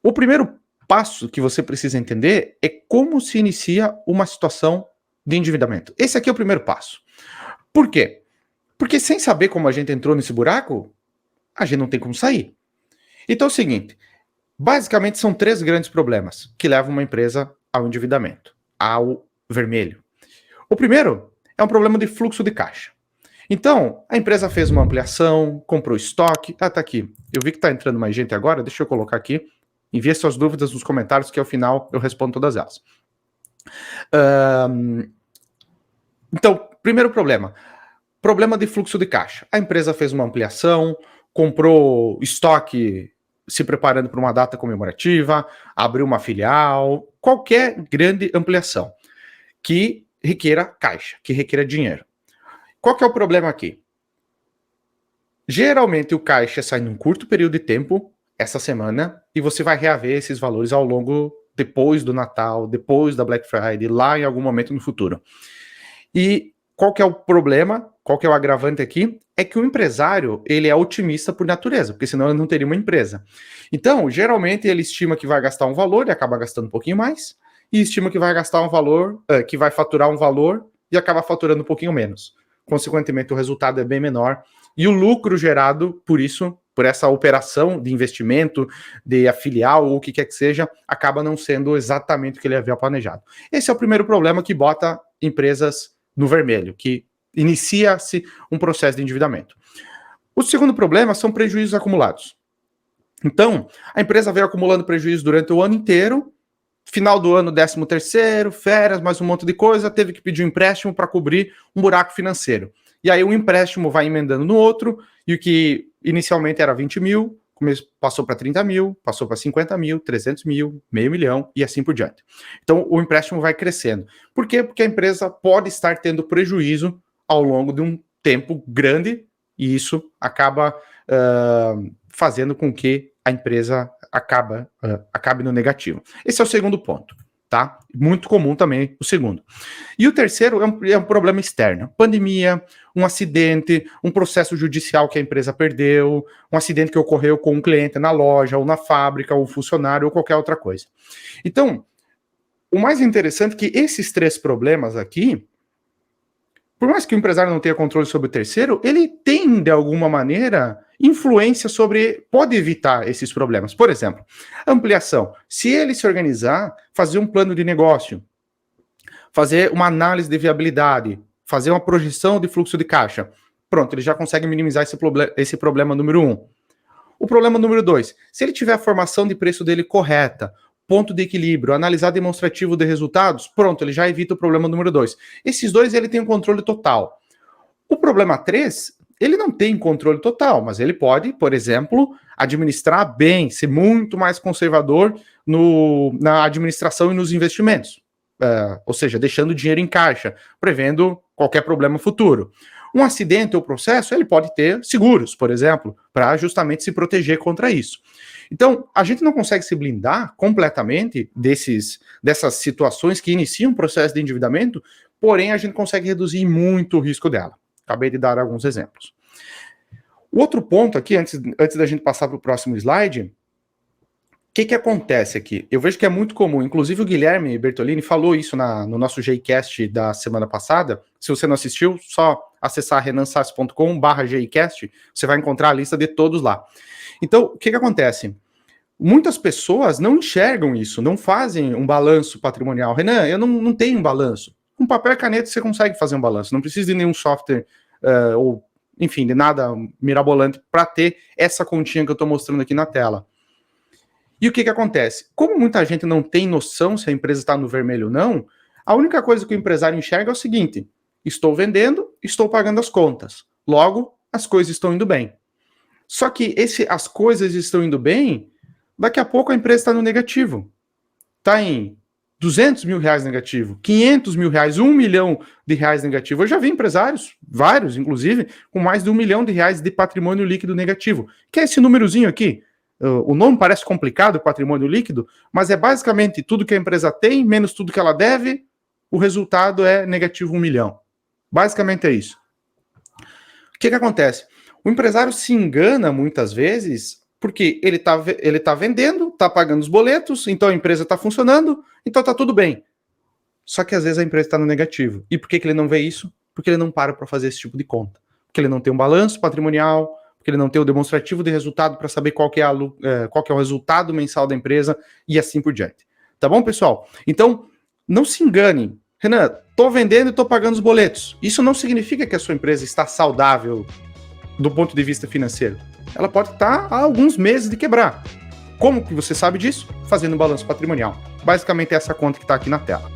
O primeiro passo que você precisa entender é como se inicia uma situação de endividamento. Esse aqui é o primeiro passo. Por quê? Porque sem saber como a gente entrou nesse buraco, a gente não tem como sair. Então é o seguinte, basicamente são 3 grandes problemas que levam uma empresa ao endividamento, ao vermelho. O primeiro é um problema de fluxo de caixa. Então, a empresa fez uma ampliação, comprou estoque. Tá aqui. Eu vi que tá entrando mais gente agora, deixa eu colocar aqui. Envie suas dúvidas nos comentários que ao final eu respondo todas elas. Então, primeiro problema. Problema de fluxo de caixa. A empresa fez uma ampliação, comprou estoque se preparando para uma data comemorativa, abriu uma filial, qualquer grande ampliação que requeira caixa, que requeira dinheiro. Qual que é o problema aqui? Geralmente o caixa sai num curto período de tempo, essa semana, e você vai reaver esses valores ao longo, depois do Natal, depois da Black Friday, lá em algum momento no futuro. E qual que é o problema? Qual que é o agravante aqui? É que o empresário, ele é otimista por natureza, porque senão ele não teria uma empresa. Então, geralmente ele estima que vai gastar um valor e acaba gastando um pouquinho mais, e estima que vai gastar um valor, que vai faturar um valor e acaba faturando um pouquinho menos. Consequentemente, o resultado é bem menor. E o lucro gerado por isso, por essa operação de investimento, de afilial ou o que quer que seja, acaba não sendo exatamente o que ele havia planejado. Esse é o primeiro problema que bota empresas no vermelho, que inicia-se um processo de endividamento. O segundo problema são prejuízos acumulados. Então, a empresa veio acumulando prejuízo durante o ano inteiro, final do ano, 13º, férias, mais um monte de coisa, teve que pedir um empréstimo para cobrir um buraco financeiro. E aí o empréstimo vai emendando no outro, e o que inicialmente era 20 mil, passou para 30 mil, passou para 50 mil, 300 mil, meio milhão e assim por diante. Então o empréstimo vai crescendo. Por quê? Porque a empresa pode estar tendo prejuízo ao longo de um tempo grande, e isso acaba fazendo com que a empresa acabe no negativo. Esse é o segundo ponto, tá? Muito comum também o segundo. E o terceiro é um problema externo. Pandemia, um acidente, um processo judicial que a empresa perdeu, um acidente que ocorreu com um cliente na loja, ou na fábrica, ou um funcionário, ou qualquer outra coisa. Então, o mais interessante é que esses 3 problemas aqui, por mais que o empresário não tenha controle sobre o terceiro, ele tem, de alguma maneira, influência sobre, pode evitar esses problemas. Por exemplo, ampliação. Se ele se organizar, fazer um plano de negócio, fazer uma análise de viabilidade, fazer uma projeção de fluxo de caixa, pronto, ele já consegue minimizar esse problema número 1. O problema número 2, se ele tiver a formação de preço dele correta, ponto de equilíbrio, analisar demonstrativo de resultados, pronto, ele já evita o problema número 2. Esses 2 ele tem um controle total. O problema 3, ele não tem controle total, mas ele pode, por exemplo, administrar bem, ser muito mais conservador na administração e nos investimentos. Ou seja, deixando o dinheiro em caixa, prevendo qualquer problema futuro. Um acidente ou processo, ele pode ter seguros, por exemplo, para justamente se proteger contra isso. Então, a gente não consegue se blindar completamente dessas situações que iniciam um processo de endividamento, porém a gente consegue reduzir muito o risco dela. Acabei de dar alguns exemplos. O outro ponto aqui, antes da gente passar para o próximo slide, o que acontece aqui? Eu vejo que é muito comum, inclusive o Guilherme Bertolini falou isso no nosso Gcast da semana passada. Se você não assistiu, só acessar renansassi.com/Gcast, você vai encontrar a lista de todos lá. Então, o que acontece? Muitas pessoas não enxergam isso, não fazem um balanço patrimonial. Renan, eu não tenho um balanço. Com papel e caneta você consegue fazer um balanço, não precisa de nenhum software ou, enfim, de nada mirabolante para ter essa continha que eu estou mostrando aqui na tela. E o que acontece? Como muita gente não tem noção se a empresa está no vermelho ou não, a única coisa que o empresário enxerga é o seguinte: estou vendendo, estou pagando as contas. Logo, as coisas estão indo bem. Só que as coisas estão indo bem, daqui a pouco a empresa está no negativo. Está em 200 mil reais negativo, 500 mil reais, 1 milhão de reais negativo. Eu já vi empresários, vários inclusive, com mais de 1 milhão de reais de patrimônio líquido negativo. Que é esse númerozinho aqui? O nome parece complicado, patrimônio líquido, mas é basicamente tudo que a empresa tem, menos tudo que ela deve, o resultado é negativo 1 milhão. Basicamente é isso. O que acontece? O empresário se engana muitas vezes Porque ele tá vendendo, tá pagando os boletos, então a empresa tá funcionando, então tá tudo bem. Só que às vezes a empresa está no negativo. E por que ele não vê isso? Porque ele não para fazer esse tipo de conta. Porque ele não tem um balanço patrimonial, porque ele não tem o demonstrativo de resultado para saber qual que é o resultado mensal da empresa e assim por diante. Tá bom, pessoal? Então, não se engane. Renan, tô vendendo e tô pagando os boletos. Isso não significa que a sua empresa está saudável do ponto de vista financeiro. Ela pode estar há alguns meses de quebrar. Como que você sabe disso? Fazendo um balanço patrimonial. Basicamente é essa conta que está aqui na tela.